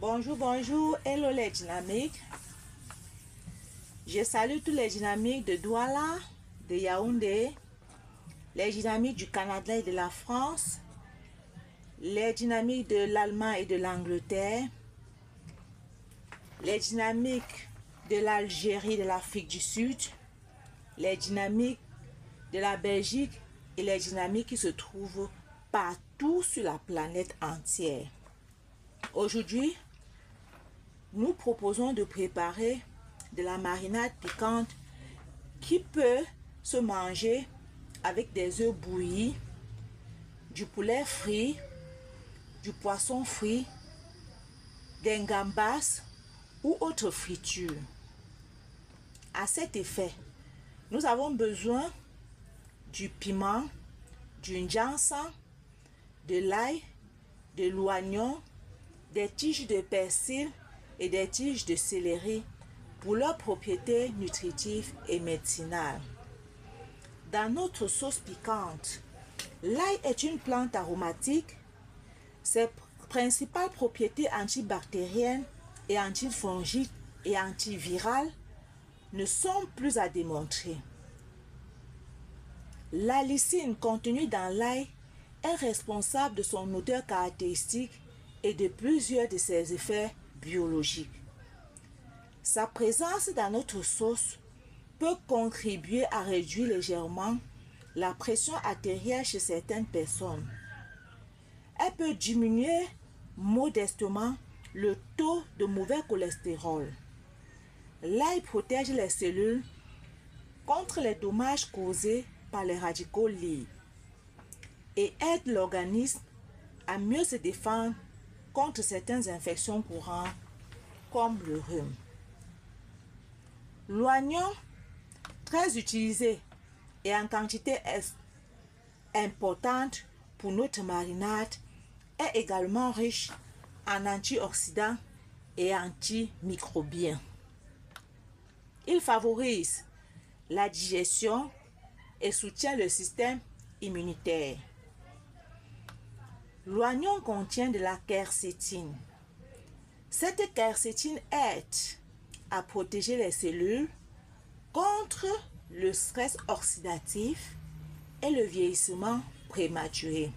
Bonjour, bonjour, hello les dynamiques. Je salue tous les dynamiques de Douala, de Yaoundé, les dynamiques du Canada et de la France, les dynamiques de l'Allemagne et de l'Angleterre, les dynamiques de l'Algérie et de l'Afrique du Sud, les dynamiques de la Belgique et les dynamiques qui se trouvent partout sur la planète entière. Aujourd'hui, nous proposons de préparer de la marinade piquante qui peut se manger avec des œufs bouillis, du poulet frit, du poisson frit, des gambas ou autre friture. À cet effet, nous avons besoin du piment, du ginseng, de l'ail, de l'oignon, des tiges de persil et des tiges de céleri pour leurs propriétés nutritives et médicinales. Dans notre sauce piquante, l'ail est une plante aromatique. Ses principales propriétés antibactériennes et antifongiques et antivirales ne sont plus à démontrer. L'allicine contenue dans l'ail est responsable de son odeur caractéristique et de plusieurs de ses effets biologiques. Sa présence dans notre sauce peut contribuer à réduire légèrement la pression artérielle chez certaines personnes. Elle peut diminuer modestement le taux de mauvais cholestérol. L'ail protège les cellules contre les dommages causés par les radicaux libres et aide l'organisme à mieux se défendre contre certaines infections courantes comme le rhume. L'oignon, très utilisé et en quantité importante pour notre marinade, est également riche en antioxydants et antimicrobiens. Il favorise la digestion et soutient le système immunitaire. L'oignon contient de la quercétine. Cette quercétine aide à protéger les cellules contre le stress oxydatif et le vieillissement prématuré.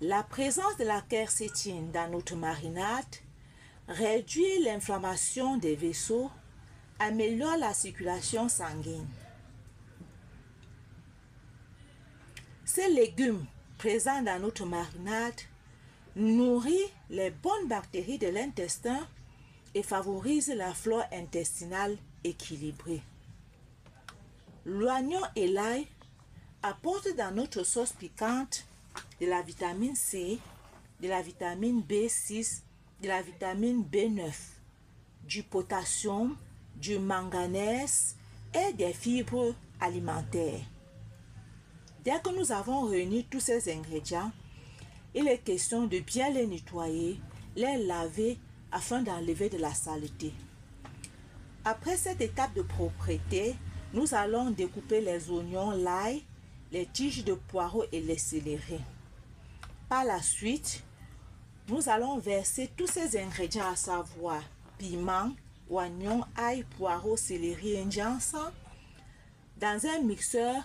La présence de la quercétine dans notre marinade réduit l'inflammation des vaisseaux, améliore la circulation sanguine. Ces légumes présents dans notre marinade nourrissent les bonnes bactéries de l'intestin et favorisent la flore intestinale équilibrée. L'oignon et l'ail apportent dans notre sauce piquante de la vitamine C, de la vitamine B6, de la vitamine B9, du potassium, du manganèse et des fibres alimentaires. Dès que nous avons réuni tous ces ingrédients, il est question de bien les nettoyer, les laver afin d'enlever de la saleté. Après cette étape de propreté, nous allons découper les oignons, l'ail, les tiges de poireaux et les céleri. Par la suite, nous allons verser tous ces ingrédients, à savoir piment, oignon, ail, poireaux, céleri et ginseng, dans un mixeur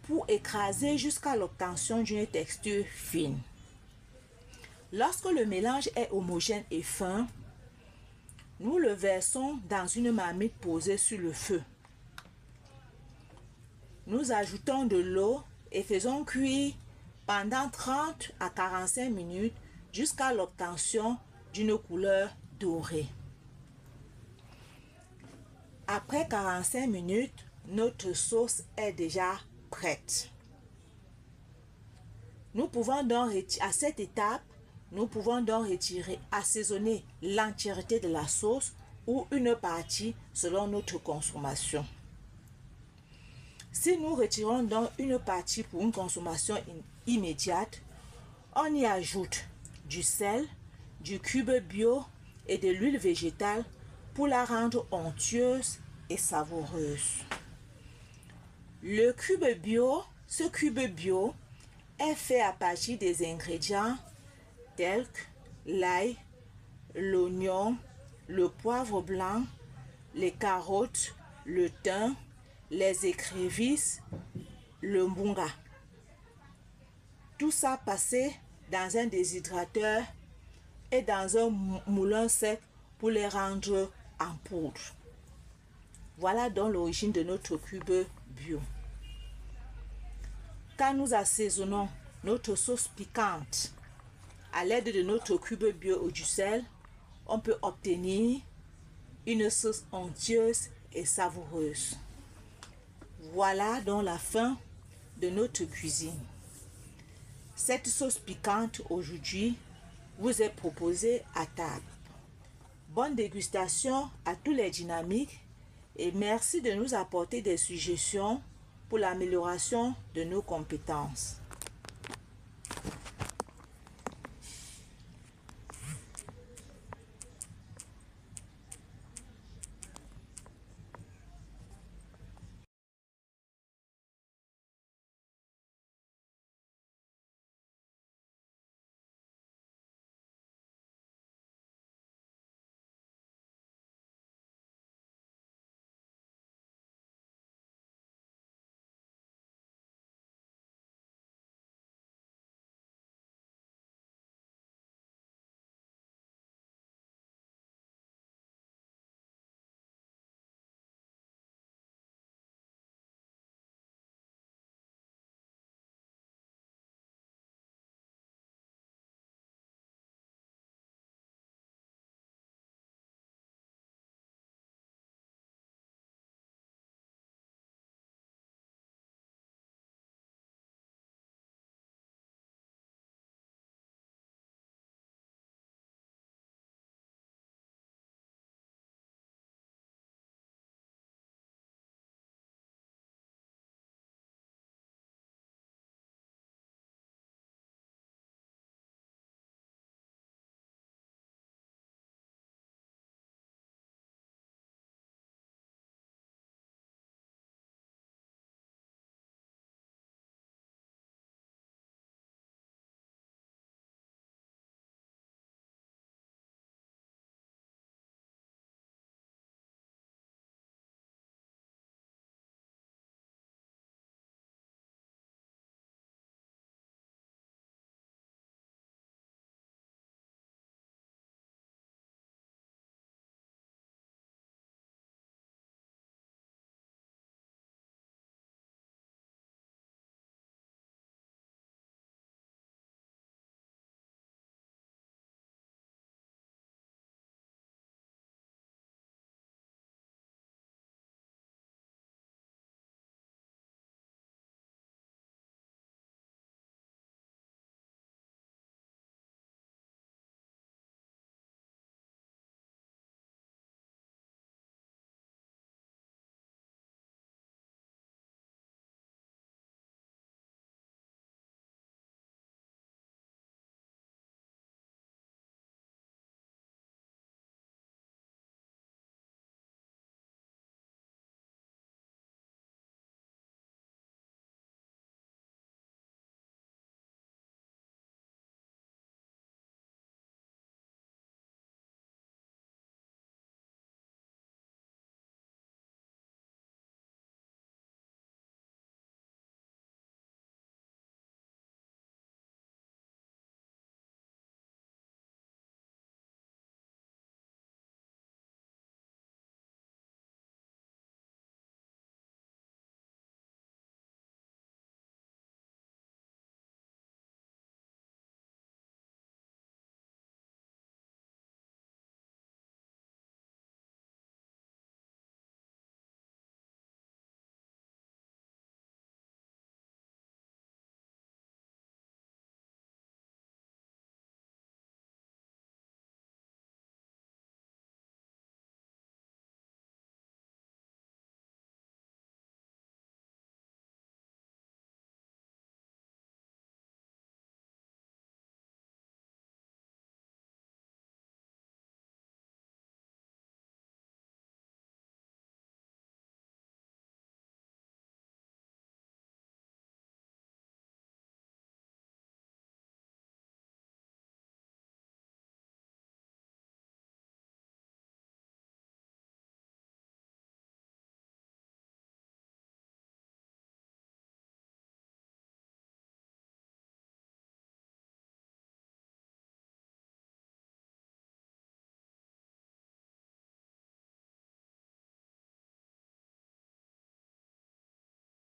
pour écraser jusqu'à l'obtention d'une texture fine. Lorsque le mélange est homogène et fin, nous le versons dans une marmite posée sur le feu. Nous ajoutons de l'eau et faisons cuire pendant 30 à 45 minutes jusqu'à l'obtention d'une couleur dorée. Après 45 minutes, notre sauce est déjà prête. Nous pouvons donc à cette étape, nous pouvons donc assaisonner l'entièreté de la sauce ou une partie selon notre consommation. Si nous retirons donc une partie pour une consommation immédiate, on y ajoute du sel, du cube bio et de l'huile végétale pour la rendre onctueuse et savoureuse. Ce cube bio est fait à partir des ingrédients tels que l'ail, l'oignon, le poivre blanc, les carottes, le thym, les écrevisses, le mbunga. Tout ça passé dans un déshydrateur et dans un moulin sec pour les rendre en poudre. Voilà donc l'origine de notre cube bio. Quand nous assaisonnons notre sauce piquante à l'aide de notre cube bio ou du sel, on peut obtenir une sauce onctueuse et savoureuse. Voilà donc la fin de notre cuisine. Cette sauce piquante aujourd'hui vous est proposée à table. Bonne dégustation à tous les dynamiques et merci de nous apporter des suggestions pour l'amélioration de nos compétences.